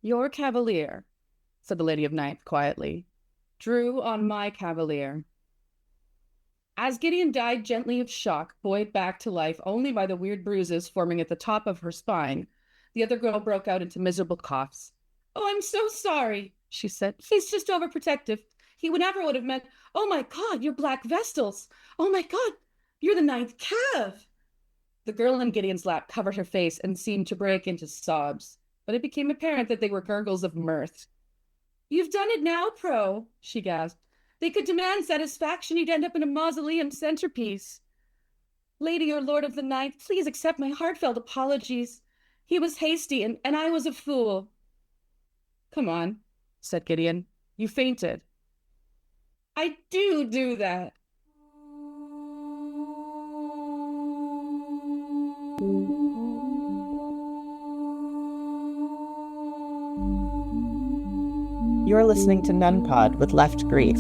Your cavalier, said the Lady of Ninth quietly, drew on my cavalier. As Gideon died gently of shock, buoyed back to life only by the weird bruises forming at the top of her spine, the other girl broke out into miserable coughs. Oh, I'm so sorry, she said. He's just overprotective. He never would have meant, oh my God, you're Black Vestals. Oh my God, you're the Ninth Cav. The girl in Gideon's lap covered her face and seemed to break into sobs, but it became apparent that they were gurgles of mirth. You've done it now, Pro, she gasped. They could demand satisfaction. You'd end up in a mausoleum centerpiece. Lady or Lord of the Ninth, please accept my heartfelt apologies. He was hasty, and I was a fool. Come on, said Gideon. You fainted. I do that. You're listening to Nun Pod with Left Grief,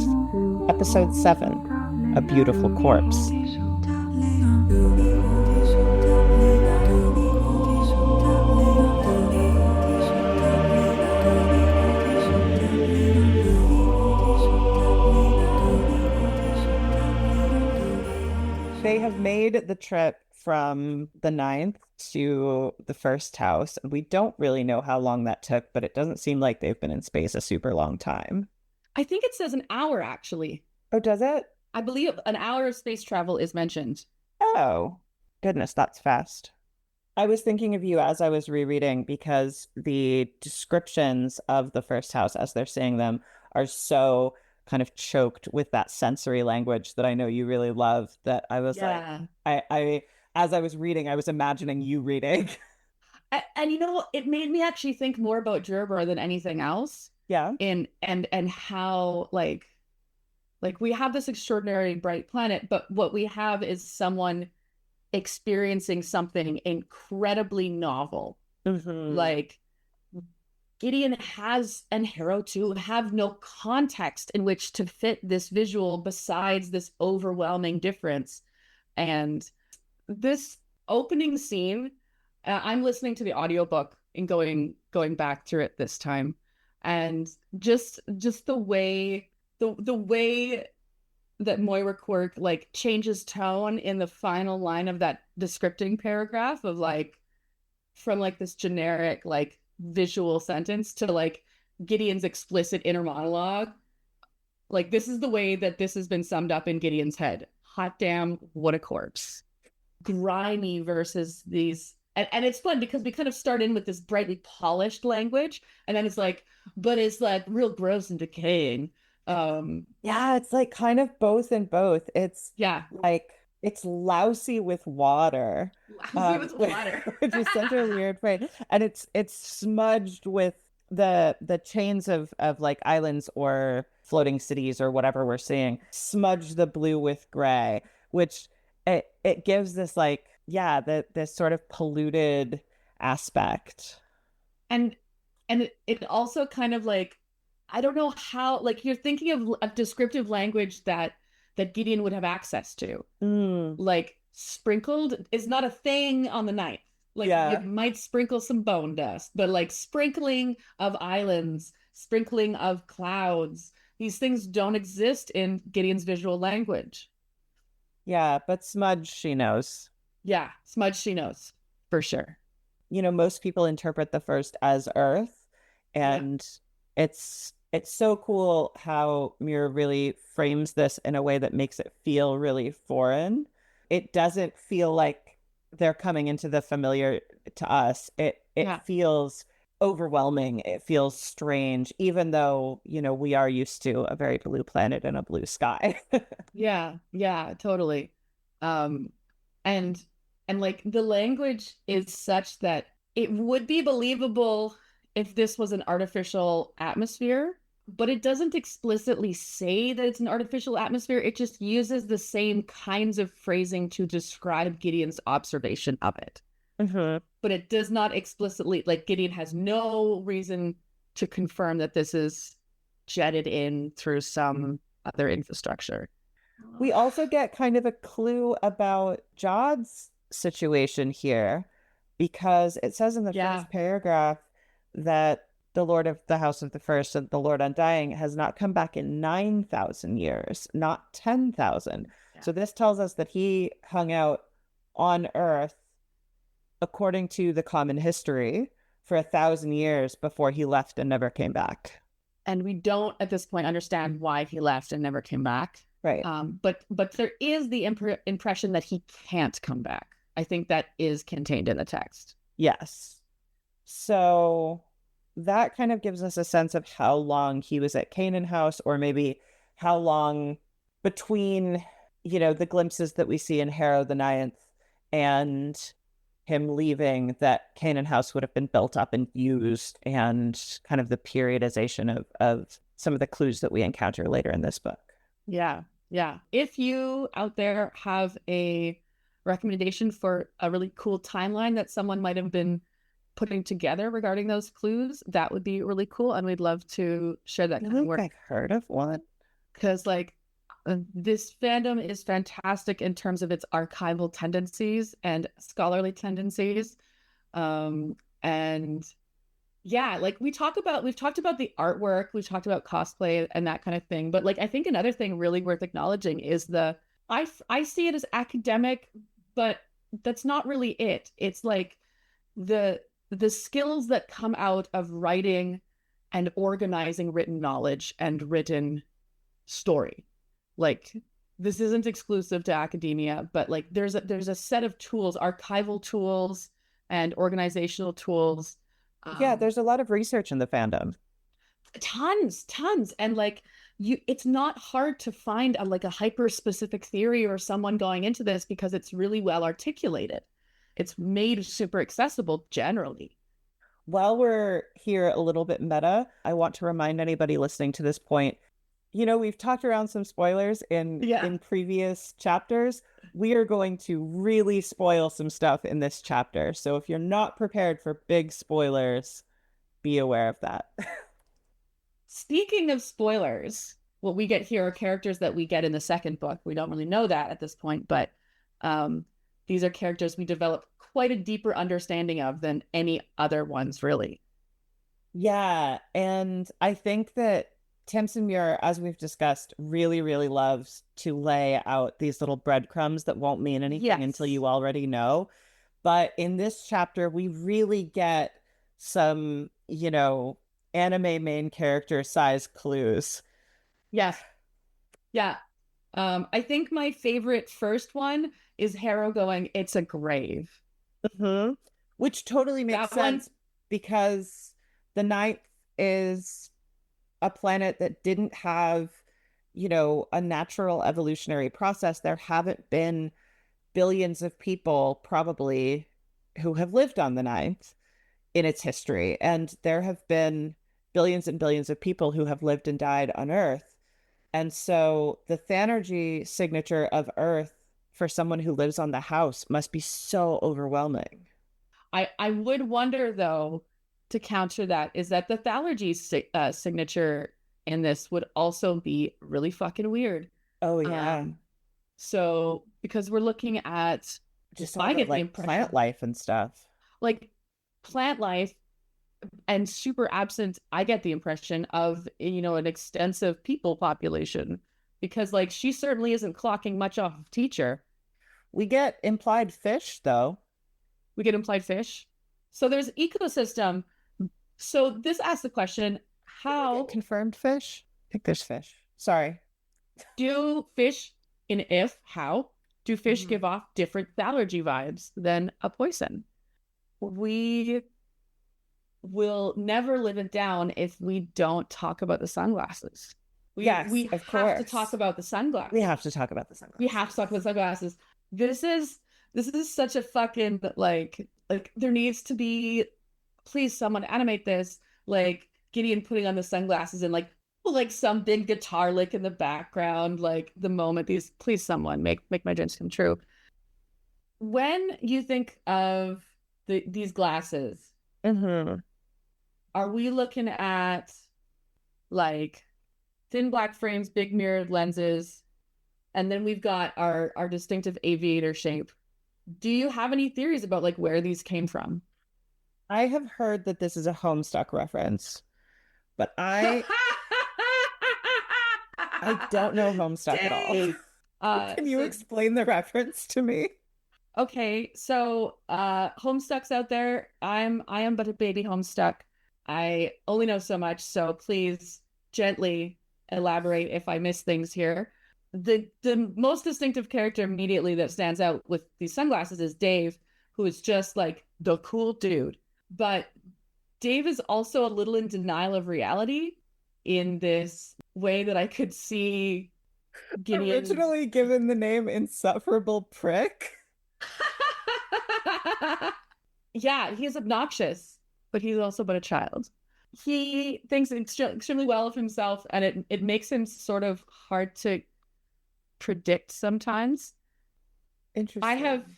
Episode 7, A Beautiful Corpse. They have made the trip from the ninth to the first house, and we don't really know how long that took, but it doesn't seem like they've been in space a super long time. I think it says an hour, actually. Oh, does it? I believe an hour of space travel is mentioned. Oh, goodness, that's fast. I was thinking of you as I was rereading because the descriptions of the first house as they're saying them are so kind of choked with that sensory language that I know you really love, that I was like, I as I was reading, I was imagining you reading. And you know, it made me actually think more about Gerber than anything else. Yeah. And how like we have this extraordinary bright planet, but what we have is someone experiencing something incredibly novel. Mm-hmm. Like Gideon has, and Harrow too, have no context in which to fit this visual besides this overwhelming difference. And this opening scene, I'm listening to the audiobook and going back through it this time, and just the way the way that Moira Quirk like changes tone in the final line of that descripting paragraph of like from like this generic like visual sentence to like Gideon's explicit inner monologue. Like this is the way that this has been summed up in Gideon's head. Hot damn, what a corpse. Grimy versus these, and it's fun because we kind of start in with this brightly polished language, and then it's like, but it's like real gross and decaying. Yeah, it's like kind of both and both. It's Yeah, like it's lousy with water, lousy with water. which is such a weird phrase, and it's smudged with the chains of like islands or floating cities or whatever we're seeing. Smudge the blue with gray, which it gives this like this sort of polluted aspect. And it also kind of like, I don't know how, like you're thinking of a descriptive language that Gideon would have access to. Like sprinkled is not a thing on the ninth. Like you might sprinkle some bone dust, but like sprinkling of islands, sprinkling of clouds, these things don't exist in Gideon's visual language. Yeah, but smudge, she knows. Yeah, smudge, she knows for sure. You know, most people interpret the first as Earth, and it's so cool how Muir really frames this in a way that makes it feel really foreign. It doesn't feel like they're coming into the familiar to us. It feels overwhelming. It feels strange, even though, you know, we are used to a very blue planet and a blue sky. Yeah, totally. And like the language is such that it would be believable if this was an artificial atmosphere, but it doesn't explicitly say that it's an artificial atmosphere. It just uses the same kinds of phrasing to describe Gideon's observation of it. Mm-hmm. But it does not explicitly, like Gideon has no reason to confirm that this is jetted in through some other infrastructure. We also get kind of a clue about Jod's situation here, because it says in the first paragraph that the Lord of the House of the First and the Lord Undying has not come back in 9,000 years, not 10,000. Yeah. So this tells us that he hung out on Earth, according to the common history, for 1,000 years before he left and never came back. And we don't at this point understand why he left and never came back. Right. But there is the impression that he can't come back. I think that is contained in the text. Yes. So that kind of gives us a sense of how long he was at Canaan House, or maybe how long between, the glimpses that we see in Harrow the Ninth and him leaving, that Canaan House would have been built up and used, and kind of the periodization of some of the clues that we encounter later in this book. Yeah. Yeah. If you out there have a recommendation for a really cool timeline that someone might have been putting together regarding those clues, that would be really cool. And we'd love to share that kind of work. I've heard of one. Because this fandom is fantastic in terms of its archival tendencies and scholarly tendencies. And yeah, we've talked about the artwork, we've talked about cosplay and that kind of thing. But I think another thing really worth acknowledging is I see it as academic, but that's not really it. It's the skills that come out of writing and organizing written knowledge and written story. This isn't exclusive to academia, but there's a set of tools, archival tools and organizational tools. Yeah, there's a lot of research in the fandom. Tons. And it's not hard to find a hyper specific theory or someone going into this, because it's really well articulated. It's made super accessible generally. While we're here a little bit meta, I want to remind anybody listening to this point, we've talked around some spoilers in previous chapters. We are going to really spoil some stuff in this chapter. So if you're not prepared for big spoilers, be aware of that. Speaking of spoilers, what we get here are characters that we get in the second book. We don't really know that at this point, but these are characters we develop quite a deeper understanding of than any other ones, really. Yeah, and I think that Tamsin Muir, as we've discussed, really, really loves to lay out these little breadcrumbs that won't mean anything until you already know. But in this chapter, we really get some, anime main character size clues. Yes. Yeah. I think my favorite first one is Harrow going, "It's a grave." Mm-hmm. Which totally makes sense because the Ninth is a planet that didn't have, a natural evolutionary process. There haven't been billions of people probably who have lived on the Ninth in its history. And there have been billions and billions of people who have lived and died on Earth. And so the Thanergy signature of Earth for someone who lives on the house must be so overwhelming. I would wonder, though, to counter that, is that the Thalergy signature in this would also be really fucking weird. Oh, yeah. So, because we're looking at just all the, plant life and stuff. Plant life and super absent, I get the impression of, an extensive people population, because she certainly isn't clocking much off of teacher. We get implied fish, though. We get implied fish. So there's ecosystem. So this asks the question, how... Confirmed fish? I think there's fish. Sorry. Do fish, how do fish give off different Thalergy vibes than a poison? We will never live it down if we don't talk about the sunglasses. We have to talk about the sunglasses. We have to talk about the sunglasses. This is such a fucking there needs to be, please someone animate this, Gideon putting on the sunglasses and some big guitar lick in the background, the moment please someone make my dreams come true. When you think of these glasses, are we looking at thin black frames, big mirrored lenses, and then we've got our distinctive aviator shape? Do you have any theories about where these came from? I have heard that this is a Homestuck reference, but I don't know Homestuck at all. Dang. Can you So explain the reference to me? okay, so Homestuck's out there. I am but a baby Homestuck. I only know so much, so please gently elaborate if I miss things here. The most distinctive character immediately that stands out with these sunglasses is Dave, who is just like the cool dude. But Dave is also a little in denial of reality in this way that I could see Gideon's. Originally given the name Insufferable Prick. Yeah, he's obnoxious, but he's also but a child. He thinks extremely well of himself, and it makes him sort of hard to predict sometimes. I have Interesting.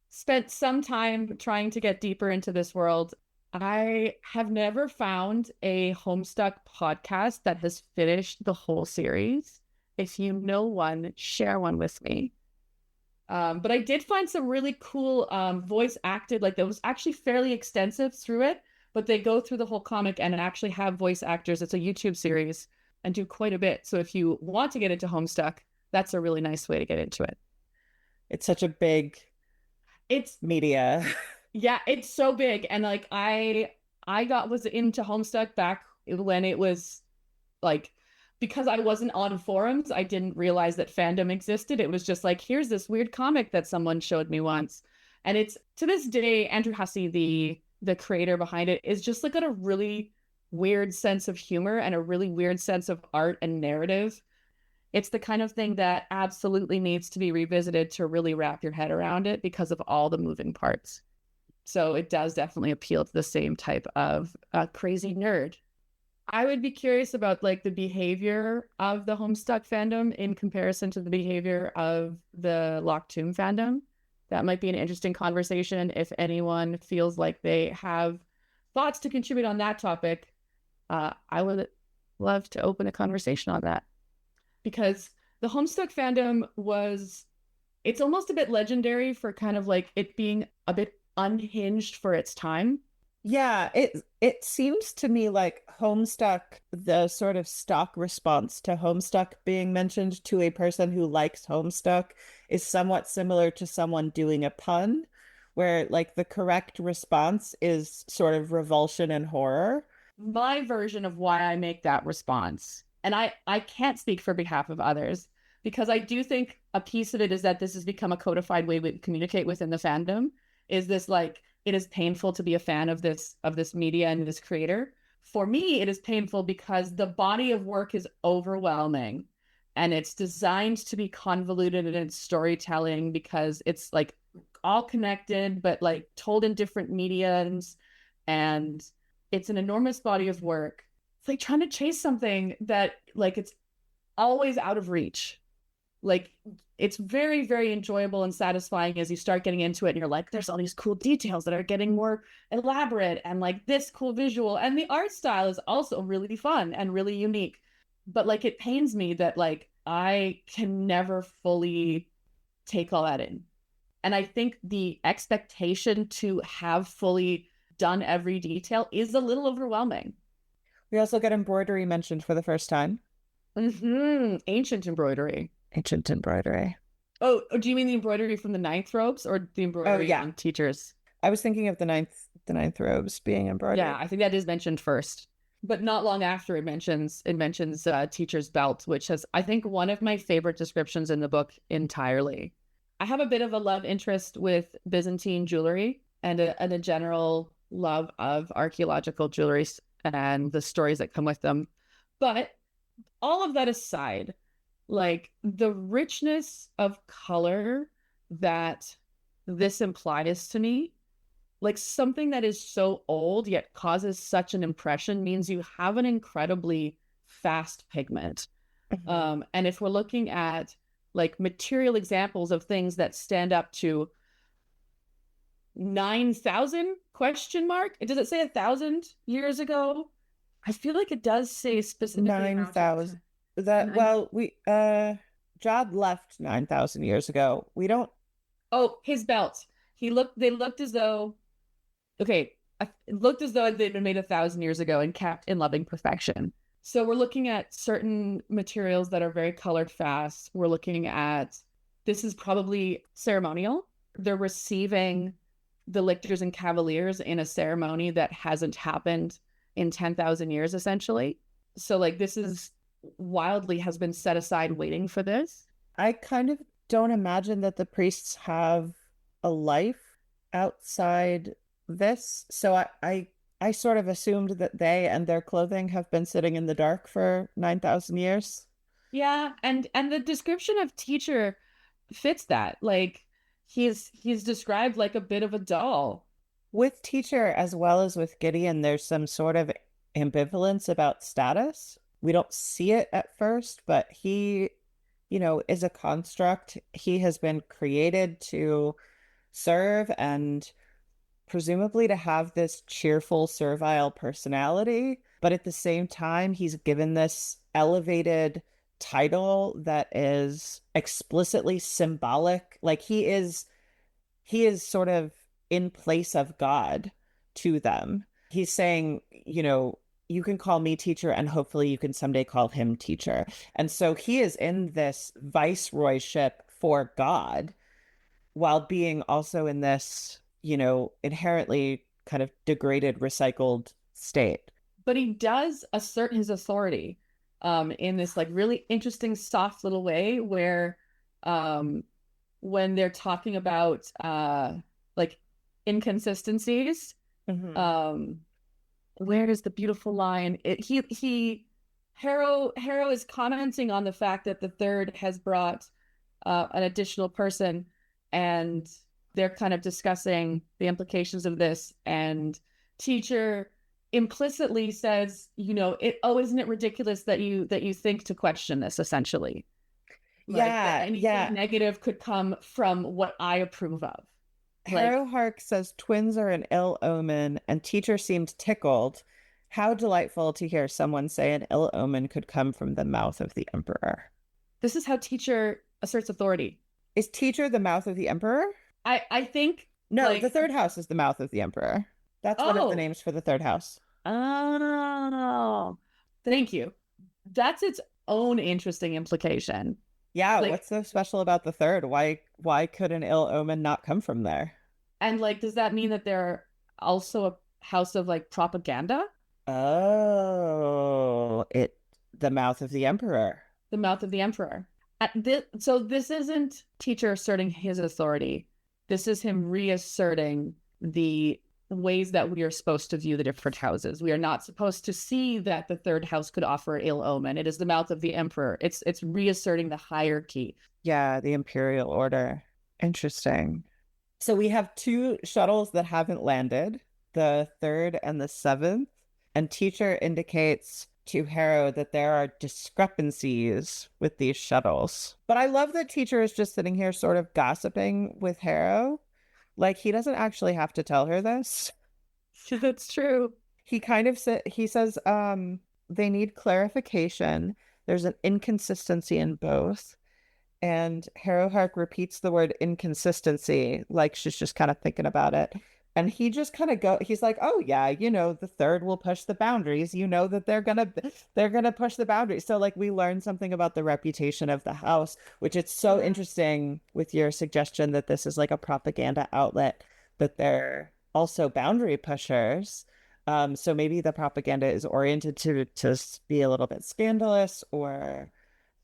spent some time trying to get deeper into this world. I have never found a Homestuck podcast that has finished the whole series. If you know one, share one with me. But I did find some really cool voice acted, like that was actually fairly extensive through it, but they go through the whole comic and actually have voice actors. It's a YouTube series and do quite a bit. So if you want to get into Homestuck, that's a really nice way to get into it. It's such a big It's media. yeah, it's so big. And like I got was into Homestuck back when it was like because I wasn't on forums, I didn't realize that fandom existed. It was just like, here's this weird comic that someone showed me once. And it's to this day, Andrew Hussey, the creator behind it, is just like got a really weird sense of humor and a really weird sense of art and narrative. It's the kind of thing that absolutely needs to be revisited to really wrap your head around it because of all the moving parts. So it does definitely appeal to the same type of crazy nerd. I would be curious about like the behavior of the Homestuck fandom in comparison to the behavior of the Locked Tomb fandom. That might be an interesting conversation if anyone feels like they have thoughts to contribute on that topic. I would love to open a conversation on that because the Homestuck fandom was, it's almost a bit legendary for kind of like it being a bit unhinged for its time. Yeah, it seems to me like Homestuck, the sort of stock response to Homestuck being mentioned to a person who likes Homestuck is somewhat similar to someone doing a pun, where like the correct response is sort of revulsion and horror. My version of why I make that response. And I can't speak for behalf of others because I do think a piece of it is that this has become a codified way we communicate within the fandom. Is this like it is painful to be a fan of this media and this creator? For me, it is painful because the body of work is overwhelming and it's designed to be convoluted in its storytelling because it's like all connected but like told in different mediums and it's an enormous body of work. It's like trying to chase something that like it's always out of reach. Like it's very, very enjoyable and satisfying as you start getting into it and you're like, there's all these cool details that are getting more elaborate and like this cool visual. And the art style is also really fun and really unique. But like it pains me that like I can never fully take all that in. And I think the expectation to have fully done every detail is a little overwhelming. We also get embroidery mentioned for the first time. Ancient embroidery. Ancient embroidery. Oh, do you mean the embroidery from the ninth robes or the Oh embroidery yeah. on teachers? I was thinking of the ninth robes being Yeah, embroidered. I think that is mentioned first. But not long after it mentions teacher's belt, which has I think one of my favorite descriptions in the book entirely. I have a bit of a love interest with Byzantine jewelry and a general love of archaeological jewelry and the stories that come with them. But all of that aside, like the richness of color that this implies to me, like something that is so old yet causes such an impression means you have an incredibly fast pigment. Mhm. And if we're looking at like material examples of things that stand up to 9,000 question mark, does it say 1,000 years ago? I feel like it does say specifically around that 9,000. time. That Nine. well, we Jod left 9,000 years ago. We don't Oh, his belt. They looked as though, okay, It looked as though they'd been made 1,000 years ago and kept in loving perfection. So we're looking at certain materials that are very colored fast. We're looking at, this is probably ceremonial. They're receiving the lictors and cavaliers in a ceremony that hasn't happened in 10,000 years, essentially. So like this is wildly has been set aside waiting for this. I kind of don't imagine that the priests have a life outside this. So I sort of assumed that they and their clothing have been sitting in the dark for 9,000 years. Yeah, and the description of teacher fits that. Like he's described like a bit of a doll. With teacher as well as with Gideon, there's some sort of ambivalence about status. We don't see it at first, but he, is a construct. He has been created to serve and presumably to have this cheerful, servile personality. But at the same time, he's given this elevated title that is explicitly symbolic. Like he is sort of in place of God to them. He's saying, you can call me teacher and hopefully you can someday call him teacher. And so he is in this viceroyship for God while being also in this, inherently kind of degraded, recycled state. But he does assert his authority in this like really interesting soft little way where when they're talking about like inconsistencies, Mm-hmm. where is the beautiful line? Harrow is commenting on the fact that the third has brought an additional person, and they're kind of discussing the implications of this. And teacher implicitly says, isn't it ridiculous that you think to question this? Essentially, like that anything negative could come from what I approve of. Harrow Hark says twins are an ill omen, and teacher seemed tickled. How delightful to hear someone say an ill omen could come from the mouth of the emperor. This is how teacher asserts authority. Is teacher the mouth of the emperor? I think no, like, the third house is the mouth of the emperor. That's one of the names for the third house. Oh, thank you. That's its own interesting implication. Yeah, what's so special about the third? Why could an ill omen not come from there? And like, does that mean that they're also a house of like propaganda? Oh, the mouth of the emperor. The mouth of the emperor. So this isn't teacher asserting his authority. This is him reasserting the ways that we are supposed to view the different houses. We are not supposed to see that the third house could offer ill omen. It is the mouth of the emperor. It's reasserting the hierarchy. Yeah, the imperial order. Interesting. So we have two shuttles that haven't landed, the third and the seventh, and teacher indicates to Harrow that there are discrepancies with these shuttles. But I love that teacher is just sitting here sort of gossiping with Harrow. Like, he doesn't actually have to tell her this. That's true. He kind of he says they need clarification. There's an inconsistency in both. And Harrow Hark repeats the word inconsistency, like she's just kind of thinking about it. And he just kind of he's like, oh yeah, the third will push the boundaries. That they're gonna push the boundaries. So like we learned something about the reputation of the house, which it's so interesting with your suggestion that this is like a propaganda outlet, that they're also boundary pushers. So maybe the propaganda is oriented to be a little bit scandalous, or,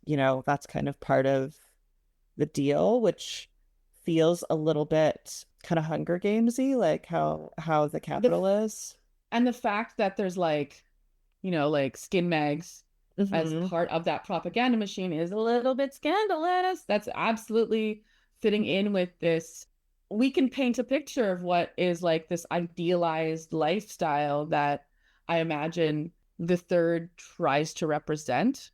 that's kind of part of the deal, which feels a little bit kind of Hunger Gamesy, like how the capital is. And the fact that there's like, like skin mags as part of that propaganda machine is a little bit scandalous. That's absolutely fitting in with this. We can paint a picture of what is like this idealized lifestyle that I imagine the third tries to represent.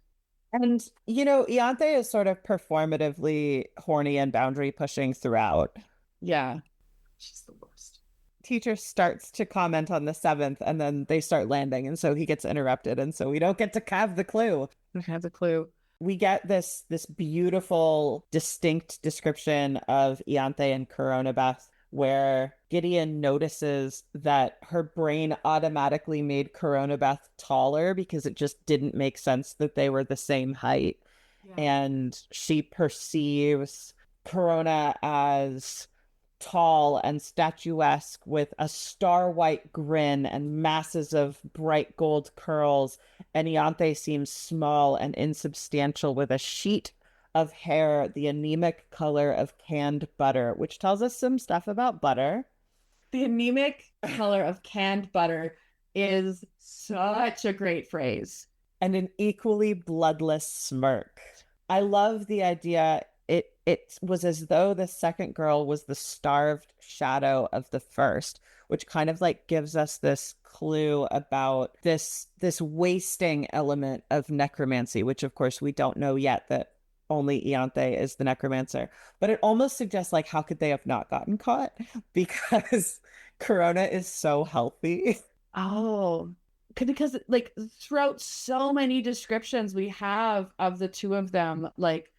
And, Iante is sort of performatively horny and boundary pushing throughout. Yeah. She's the worst. Teacher starts to comment on the seventh, and then they start landing, and so he gets interrupted, and so we don't get to have the clue. We get this beautiful, distinct description of Iante and Coronabeth, where Gideon notices that her brain automatically made Coronabeth taller because it just didn't make sense that they were the same height. Yeah. And she perceives Corona as tall and statuesque with a star-white grin and masses of bright gold curls. And Ianthe seems small and insubstantial with a sheet of hair, the anemic color of canned butter, which tells us some stuff about butter. The anemic color of canned butter is such a great phrase. And an equally bloodless smirk. I love the idea. It was as though the second girl was the starved shadow of the first, which kind of like gives us this clue about this wasting element of necromancy, which of course we don't know yet that only Ianthe is the necromancer. But it almost suggests like how could they have not gotten caught? Because Corona is so healthy. Oh, because like throughout so many descriptions we have of the two of them, like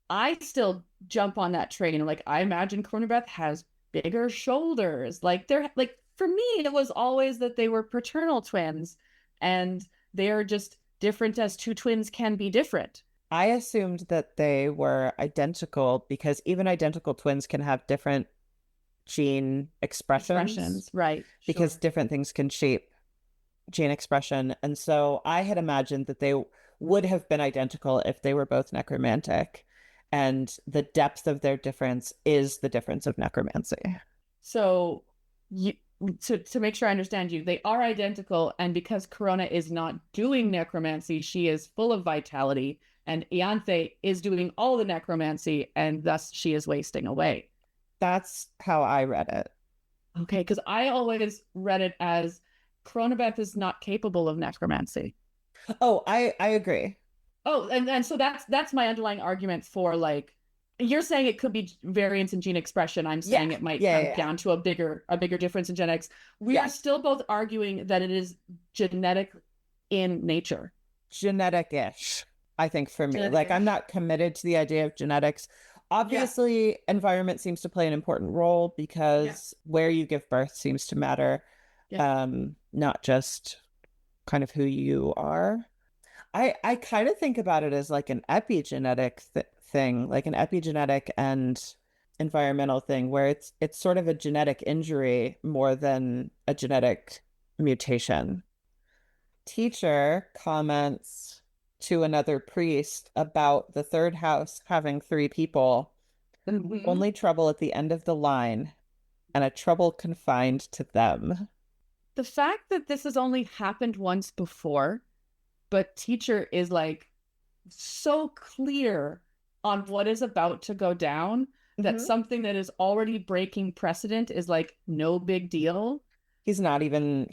I still jump on that train. Like I imagine Cornerbeth has bigger shoulders. Like they're like for me, it was always that they were paternal twins, and they're just different as two twins can be different. I assumed that they were identical because even identical twins can have different gene expressions Right? because Sure. different things can shape gene expression. And so I had imagined that they would have been identical if they were both necromantic. And the depth of their difference is the difference of necromancy. So you to make sure I understand you, they are identical, and because Corona is not doing necromancy, she is full of vitality, and Ianthe is doing all the necromancy, and thus she is wasting away. That's how I read it. Okay, because I always read it as Cronabeth is not capable of necromancy. Oh, I agree. Oh, and so that's my underlying argument for like you're saying it could be variance in gene expression. I'm Yeah. saying it might Yeah. come Yeah. down to a bigger difference in genetics. We Yeah. are still both arguing that it is genetic in nature. Genetic-ish, I think for me. Like I'm Genetic-ish. not committed to the idea of genetics. Obviously, environment seems to play an important role Yeah. because where you give birth seems to matter, Yeah. not just kind of who you are. I kind of think about it as like an epigenetic thing, like an epigenetic and environmental thing, where it's sort of a genetic injury more than a genetic mutation. Teacher comments to another priest about the third house having three people, Mhm. only trouble at the end of the line, and a trouble confined to them. The fact that this has only happened once before, but teacher is like so clear on what is about to go down that Mhm. something that is already breaking precedent is like no big deal. He's not even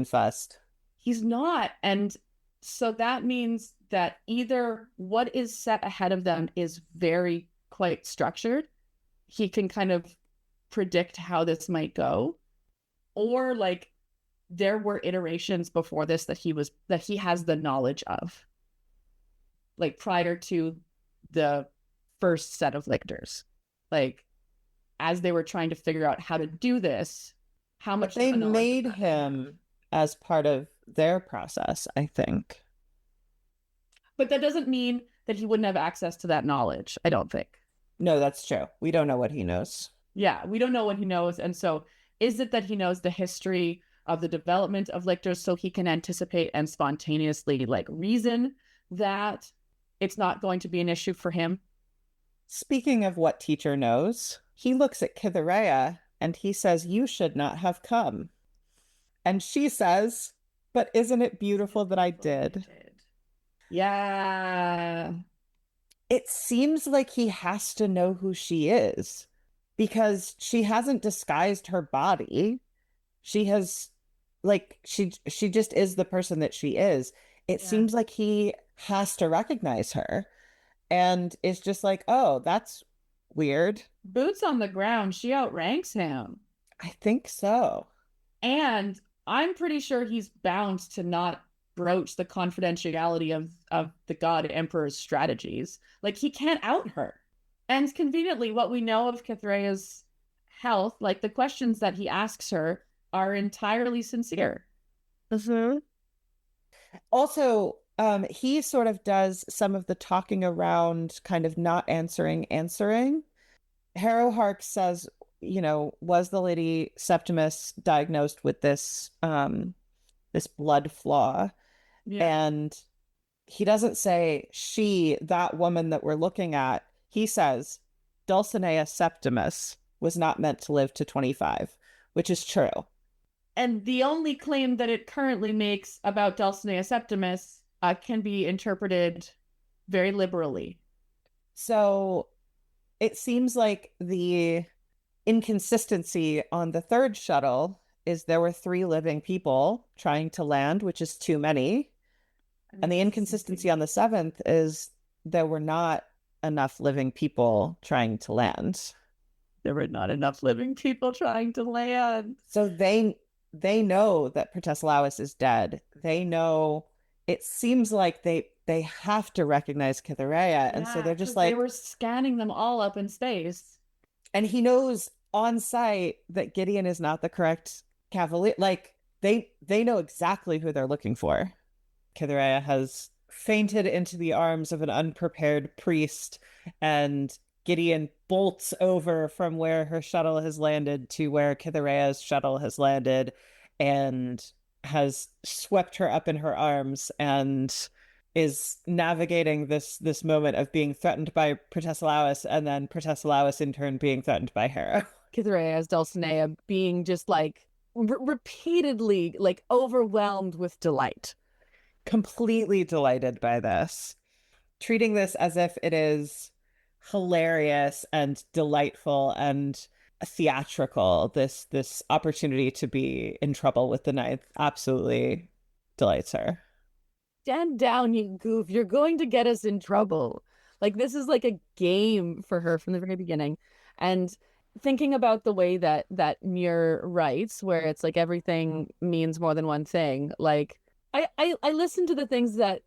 fussed. He's not. And so that means that either what is set ahead of them is very quite structured. He can kind of predict how this might go, or like there were iterations before this that he has the knowledge of, like prior to the first set of lictors. Like as they were trying to figure out how to do this, how But much they knowledge of made that they have. him as part of their process, I think. But that doesn't mean that he wouldn't have access to that knowledge, I don't think. No, that's true. We don't know what he knows. Yeah, we don't know what he knows. And so is it that he knows the history of the development of lictors so he can anticipate and spontaneously like reason that it's not going to be an issue for him? Speaking of what teacher knows, he looks at Cytherea and he says, "You should not have come." And she says, "But isn't it beautiful that I did?" Yeah. It seems like he has to know who she is because she hasn't disguised her body. She has like she just is the person that she is. It Yeah. seems like he has to recognize her and is just like, "Oh, that's weird." Boots on the ground, she outranks him. I think so. And I'm pretty sure he's bound to not broach the confidentiality of the God Emperor's strategies. Like he can't out her. And conveniently, what we know of Cytherea's health, like the questions that he asks her are entirely sincere. Mhm. Also, he sort of does some of the talking around, kind of not answering. Harrow Hark says, was the Lady Septimus diagnosed with this blood flaw? Yeah. And he doesn't say she, that woman that we're looking at. He says Dulcinea Septimus was not meant to live to 25, which is true. And the only claim that it currently makes about Dulcinea Septimus can be interpreted very liberally. So it seems like the inconsistency on the third shuttle is there were three living people trying to land, which is too many. And the inconsistency on the seventh is there were not enough living people trying to land. There were not enough living people trying to land. So they know that Protesilaus is dead. They know, it seems like they have to recognize Cytherea. And so Yeah, they're just because they like, were scanning them all up in space. and he knows on sight that Gideon is not the correct cavalier. Like they know exactly who they're looking for. Cytherea has fainted into the arms of an unprepared priest, and Gideon bolts over from where her shuttle has landed to where Cytherea's shuttle has landed and has swept her up in her arms and is navigating this moment of being threatened by Protesilaus and then Protesilaus in turn being threatened by Hera. Cytherea as Dulcinea being just like repeatedly like overwhelmed with delight. Completely delighted by this, treating this as if it is hilarious and delightful and theatrical. This opportunity to be in trouble with the ninth absolutely delights her. Stand down, you goof. You're going to get us in trouble. Like this is like a game for her from the very beginning. And thinking about the way that Muir writes, where it's like everything means more than one thing. Like I listen to the things that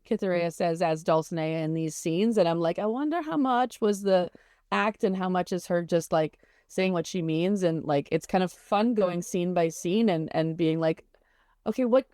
Cytherea says as Dulcinea in these scenes, and I'm like, I wonder how much was the act and how much is her just like saying what she means. And like it's kind of fun going scene by scene and being like, okay, what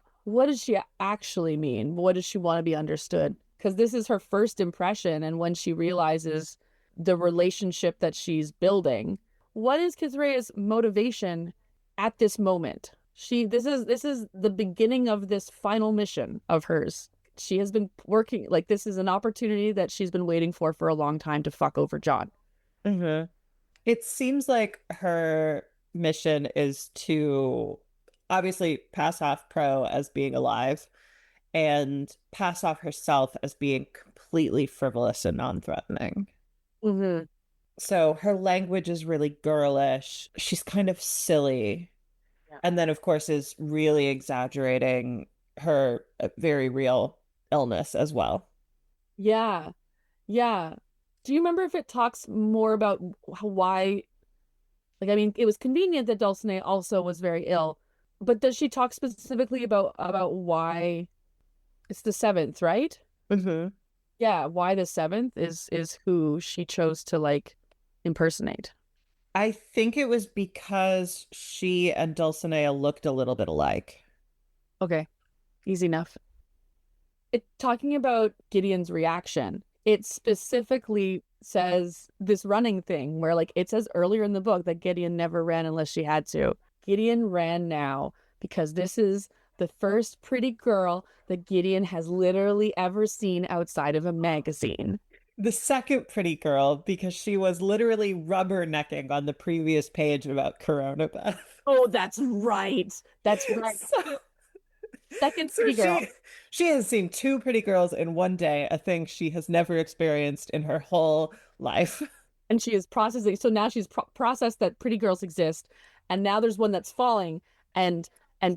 does she actually mean? What does she want to be understood? Because this is her first impression, and when she realizes the relationship that she's building, what is Kithrea's motivation at this moment? This is the beginning of this final mission of hers. She has been working like this is an opportunity that she's been waiting for a long time to fuck over John. Mm-hmm. It seems like her mission is to obviously pass off Pro as being alive and pass off herself as being completely frivolous and non-threatening. Mm-hmm. So her language is really girlish. She's kind of silly. Yeah. And then, of course, is really exaggerating her very real illness as well. Yeah. Yeah. Do you remember if it talks more about why like, I mean, it was convenient that Dulcinea also was very ill, but does she talk specifically about why it's the seventh, right? Mm-hmm. Yeah, why the seventh is who she chose to like impersonate. I think it was because she and Dulcinea looked a little bit alike. Okay, easy enough. It talking about Gideon's reaction, it specifically says this running thing where like it says earlier in the book that Gideon never ran unless she had to. Gideon ran now because this is the first pretty girl that Gideon has literally ever seen outside of a magazine. The second pretty girl, because she was literally rubbernecking on the previous page about Corona Beth. Oh, that's right. That's right. So, Second so pretty girl. she has seen two pretty girls in one day, a thing she has never experienced in her whole life. And she is processing. So now she's processed that pretty girls exist, and now there's one that's falling, and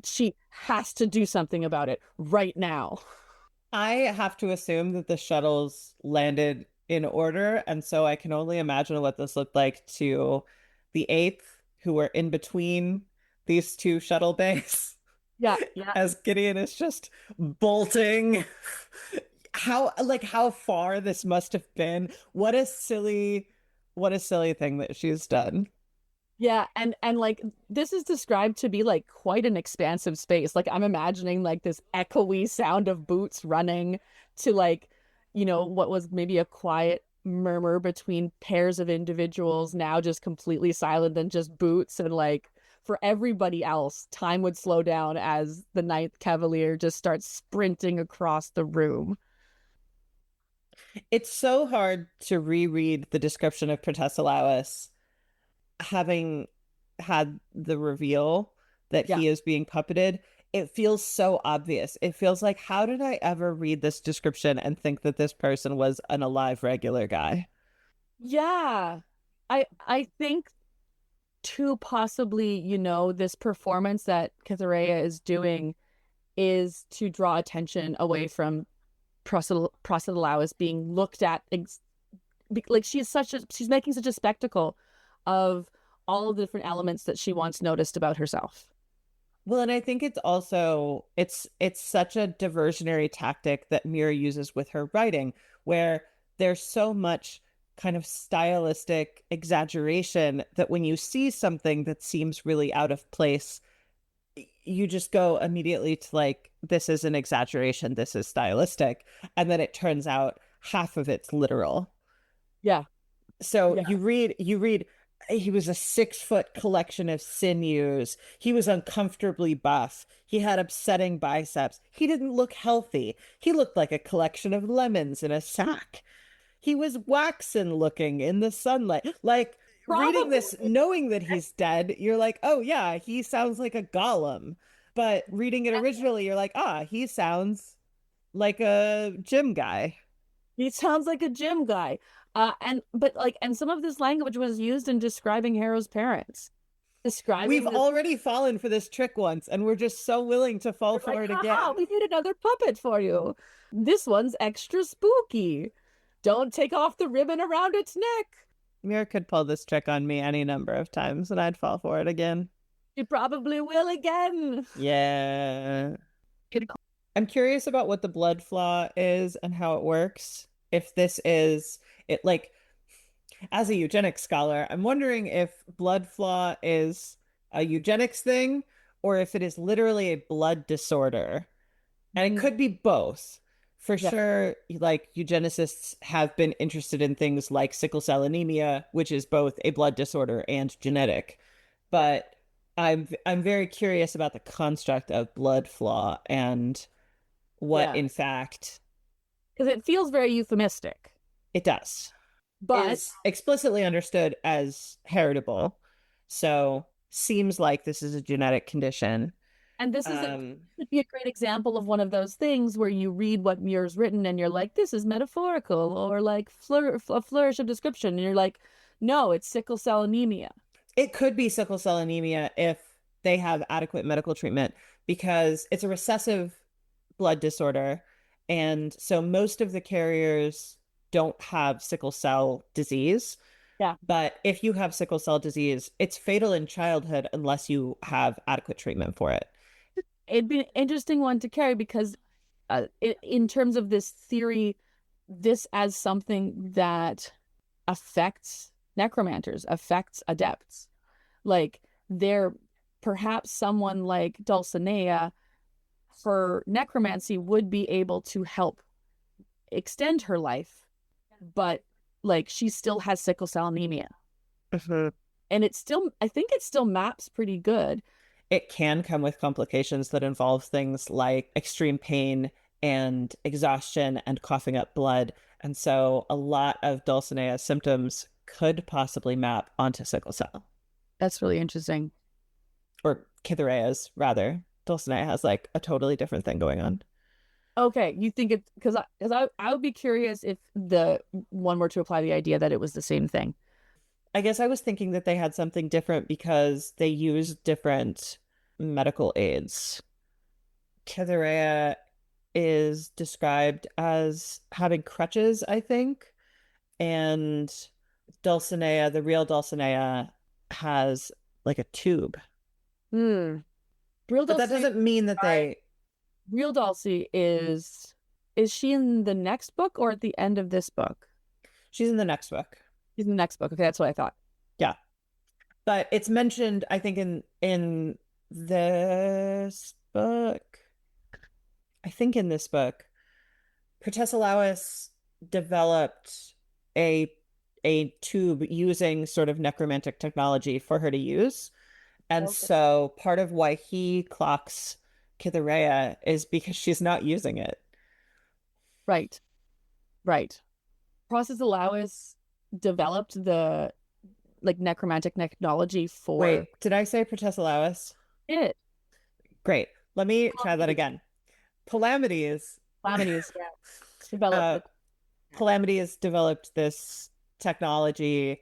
she has to do something about it right now. I have to assume that the shuttles landed in order, and so I can only imagine what this looked like to the eighth, who were in between these two shuttle bays, Yeah, yeah. as Gideon is just bolting. How far this must have been. What a silly thing that she's done. Yeah, and like this is described to be like quite an expansive space. Like I'm imagining like this echoey sound of boots running to like, what was maybe a quiet murmur between pairs of individuals, now just completely silent and just boots. And like for everybody else, time would slow down as the Ninth Cavalier just starts sprinting across the room. It's so hard to reread the description of Protesilaus having had the reveal that Yeah. he is being puppeted. It feels so obvious. It feels like, how did I ever read this description and think that this person was an alive regular guy? Yeah. I think too possibly, this performance that Cytherea is doing is to draw attention away from Procedelau being looked at like she's making such a spectacle of all of the different elements that she once noticed about herself. Well, and I think it's also it's such a diversionary tactic that Mira uses with her writing, where there's so much kind of stylistic exaggeration that when you see something that seems really out of place, you just go immediately to like, this is an exaggeration, this is stylistic, and then it turns out half of it's literal. Yeah, So yeah. you read, he was a 6 foot collection of sinews. He was uncomfortably buff. He had upsetting biceps. He didn't look healthy. He looked like a collection of lemons in a sack. He was waxen looking in the sunlight. Like reading Probably. this, knowing that he's dead, you're like, oh yeah, he sounds like a golem. But reading it originally, you're like, ah, he sounds like a gym guy. He sounds like a gym guy. And some of this language was used in describing Harrow's parents, We've describing this. already fallen for this trick once, and we're just so willing to fall They're like, for it haha, again. we made another puppet for you. This one's extra spooky. Don't take off the ribbon around its neck. Mira could pull this trick on me any number of times, and I'd fall for it again. You probably will again. Yeah. I'm curious about what the blood flaw is and how it works. If this is it, like, as a eugenics scholar, I'm wondering if blood flaw is a eugenics thing or if it is literally a blood disorder. And it Mm, could be both. For yeah, sure, like eugenicists have been interested in things like sickle cell anemia, which is both a blood disorder and genetic. yeah, But I'm very curious about the construct of blood flaw and what yeah. in fact Because it feels very euphemistic. it does. But, Is explicitly understood as heritable. So seems like this is a genetic condition. and this is Um, could be a great example of one of those things where you read what Muir's written and you're like, this is metaphorical or like a flourish of description. And you're like, no, it's sickle cell anemia. it could be sickle cell anemia if they have adequate medical treatment because it's a recessive blood disorder. And so most of the carriers don't have sickle cell disease. Yeah. But if you have sickle cell disease, it's fatal in childhood unless you have adequate treatment for it. It'd be an interesting one to carry because in terms of this theory, this as something that affects necromancers, affects adepts. Like they're perhaps someone like Dulcinea for necromancy would be able to help extend her life, but like she still has sickle cell anemia. Mhm. And I think it still maps pretty good. It can come with complications that involve things like extreme pain and exhaustion and coughing up blood. And so a lot of Dulcinea's symptoms could possibly map onto sickle cell That's really interesting. or Cytherea's rather. Dulcinea has like a totally different thing going on. Okay, you think it because I would be curious if the one were to apply the idea that it was the same thing. I guess I was thinking that they had something different because they used different medical aids. Cytherea is described as having crutches, I think, and Dulcinea, the real Dulcinea, has like a tube. Hmm. Real But that Dulcie, doesn't mean that they. Real Dulcie is she in the next book or at the end of this book? She's in the next book. She's in the next book. Okay, that's what I thought. Yeah. But it's mentioned, I think, in this book. I think in this book, Protesilaus developed a a tube using sort of necromantic technology for her to use. And Okay. so part of why he clocks Cytherea is because she's not using it. Right, right. Process Allowis developed the like necromantic technology for Wait, did I say Protesilaus? it. Great. Let me try that again. Palamides, Calamities, yeah. Developed uh, the Palamides developed this technology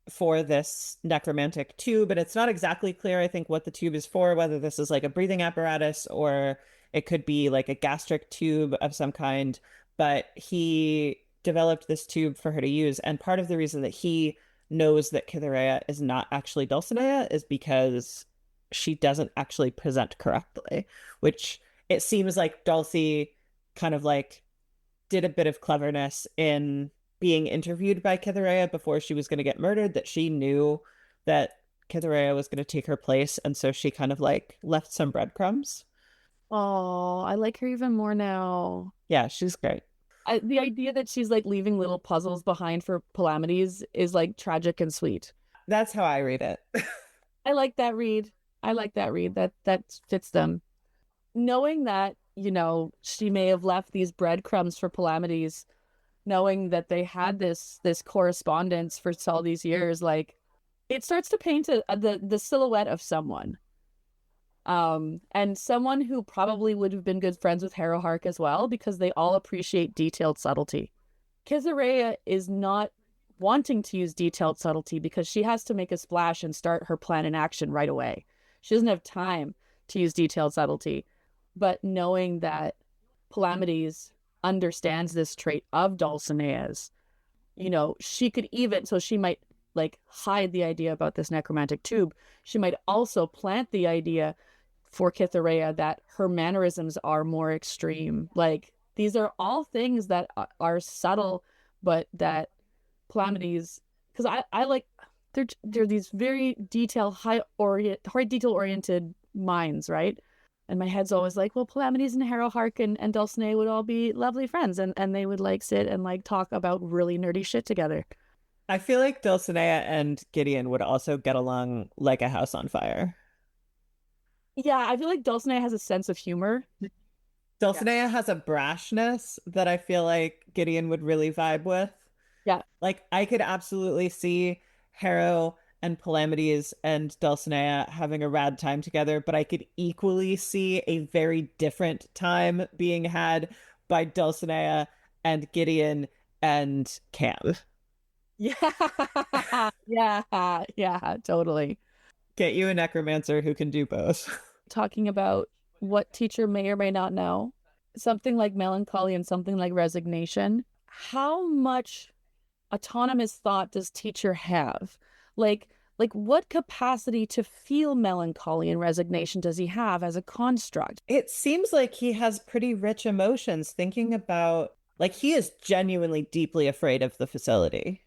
for this necromantic tube, and it's not exactly clear, I think, what the tube is for, whether this is like a breathing apparatus or it could be like a gastric tube of some kind. But he developed this tube for her to use. And part of the reason that he knows that Cytherea is not actually Dulcinea is because she doesn't actually present correctly, which it seems like Dulcie kind of like did a bit of cleverness in being interviewed by Cytherea before she was going to get murdered, that she knew that Cytherea was going to take her place. And so she kind of like left some breadcrumbs. Oh, I like her even more now. Yeah, she's great. The idea that she's like leaving little puzzles behind for Calamities is like tragic and sweet. That's how I read it. I like that read. I like that read. That fits them. Knowing that, she may have left these breadcrumbs for Calamities, knowing that they had this correspondence for all these years, like it starts to paint the silhouette of someone. And someone who probably would have been good friends with Harrow Hark as well, because they all appreciate detailed subtlety. Kizareya is not wanting to use detailed subtlety because she has to make a splash and start her plan in action right away. She doesn't have time to use detailed subtlety. But knowing that Palamides understands this trait of Dulcinea's, she could even, so she might like hide the idea about this necromantic tube. She might also plant the idea for Cytherea that her mannerisms are more extreme. Like these are all things that are subtle, but that Palamides, because I like they're these very high detail oriented minds, right? And my head's always like, well, Palamides and Harrow Hark and Dulcinea would all be lovely friends, and they would like sit and like talk about really nerdy shit together. I feel like Dulcinea and Gideon would also get along like a house on fire. Yeah, I feel like Dulcinea has a sense of humor. Yeah. Dulcinea has a brashness that I feel like Gideon would really vibe with. Yeah. Like I could absolutely see Harrow and Palamides and Dulcinea having a rad time together, but I could equally see a very different time being had by Dulcinea and Gideon and Cam. Yeah. Yeah, totally. Get you a necromancer who can do both. Talking about what teacher may or may not know, something like melancholy and something like resignation. How much autonomous thought does teacher have? Like, like what capacity to feel melancholy and resignation does he have as a construct? It seems like he has pretty rich emotions thinking about, like, he is genuinely deeply afraid of the facility.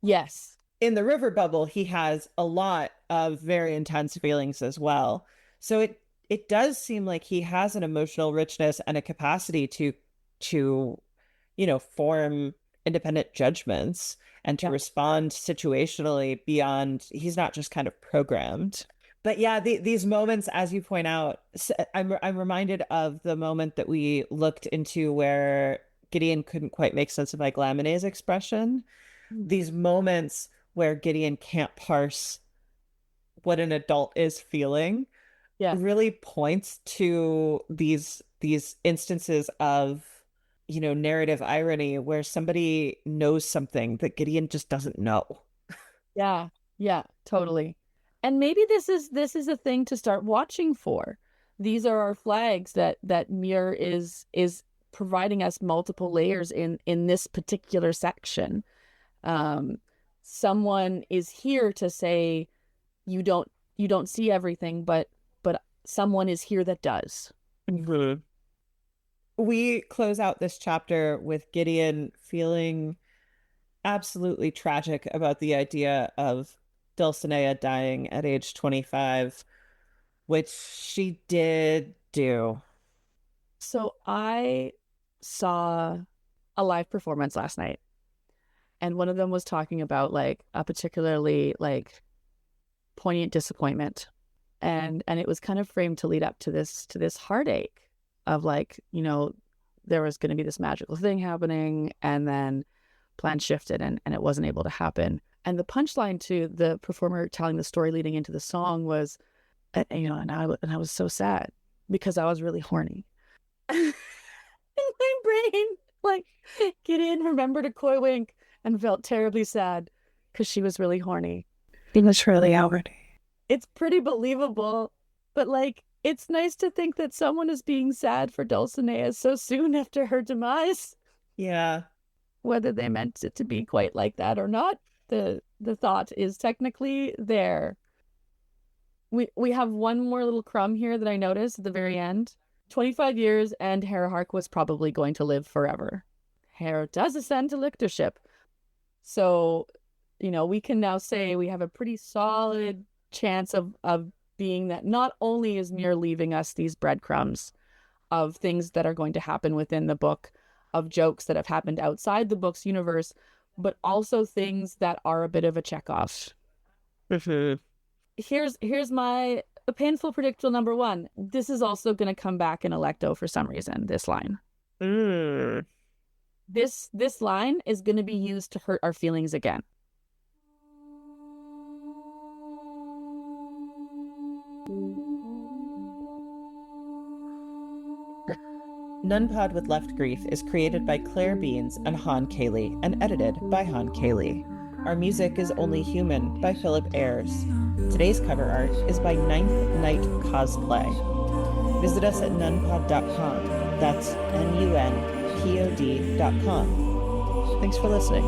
Yes. In the river bubble, he has a lot of very intense feelings as well. So it does seem like he has an emotional richness and a capacity to form independent judgments and to Yeah. respond situationally beyond, he's not just kind of programmed. But yeah, these moments, as you point out, I'm reminded of the moment that we looked into where Gideon couldn't quite make sense of like Lamine's expression. These moments where Gideon can't parse what an adult is feeling Yeah. really points to these instances of narrative irony where somebody knows something that Gideon just doesn't know. Yeah. Yeah, totally. And maybe this is a thing to start watching for. These are our flags that Muir is providing us multiple layers in this particular section. Um, Someone is here to say you don't you don't see everything, but someone is here that does. Mhm. We close out this chapter with Gideon feeling absolutely tragic about the idea of Dulcinea dying at age 25, which she did do. So I saw a live performance last night, and one of them was talking about like a particularly like poignant disappointment, and it was kind of framed to lead up to this heartache of like, there was going to be this magical thing happening, and then plans shifted, and it wasn't able to happen. And the punchline to the performer telling the story leading into the song was, and I was so sad because I was really horny. And my brain, like, Gideon remembered a koi wink and felt terribly sad because she was really horny. He was really horny. It's pretty believable, but like, it's nice to think that someone is being sad for Dulcinea so soon after her demise. Yeah. Whether they meant it to be quite like that or not, the thought is technically there. We have one more little crumb here that I noticed at the very end. 25 years and Harahark was probably going to live forever. Hera does ascend to lictorship. So, we can now say we have a pretty solid chance of being that not only is Muir leaving us these breadcrumbs of things that are going to happen within the book, of jokes that have happened outside the book's universe, but also things that are a bit of a checkoff. Here's my painful predictable number one. This is also going to come back in Electo for some reason, this line. This line is going to be used to hurt our feelings again. Nunpod with Left Grief is created by Claire Beans and Han Koehle and edited by Han Koehle. Our music is Only Human by Philip Ayres. Today's cover art is by Ninth Night Cosplay. Visit us at nunpod.com. That's NUNPOD.com. Thanks for listening.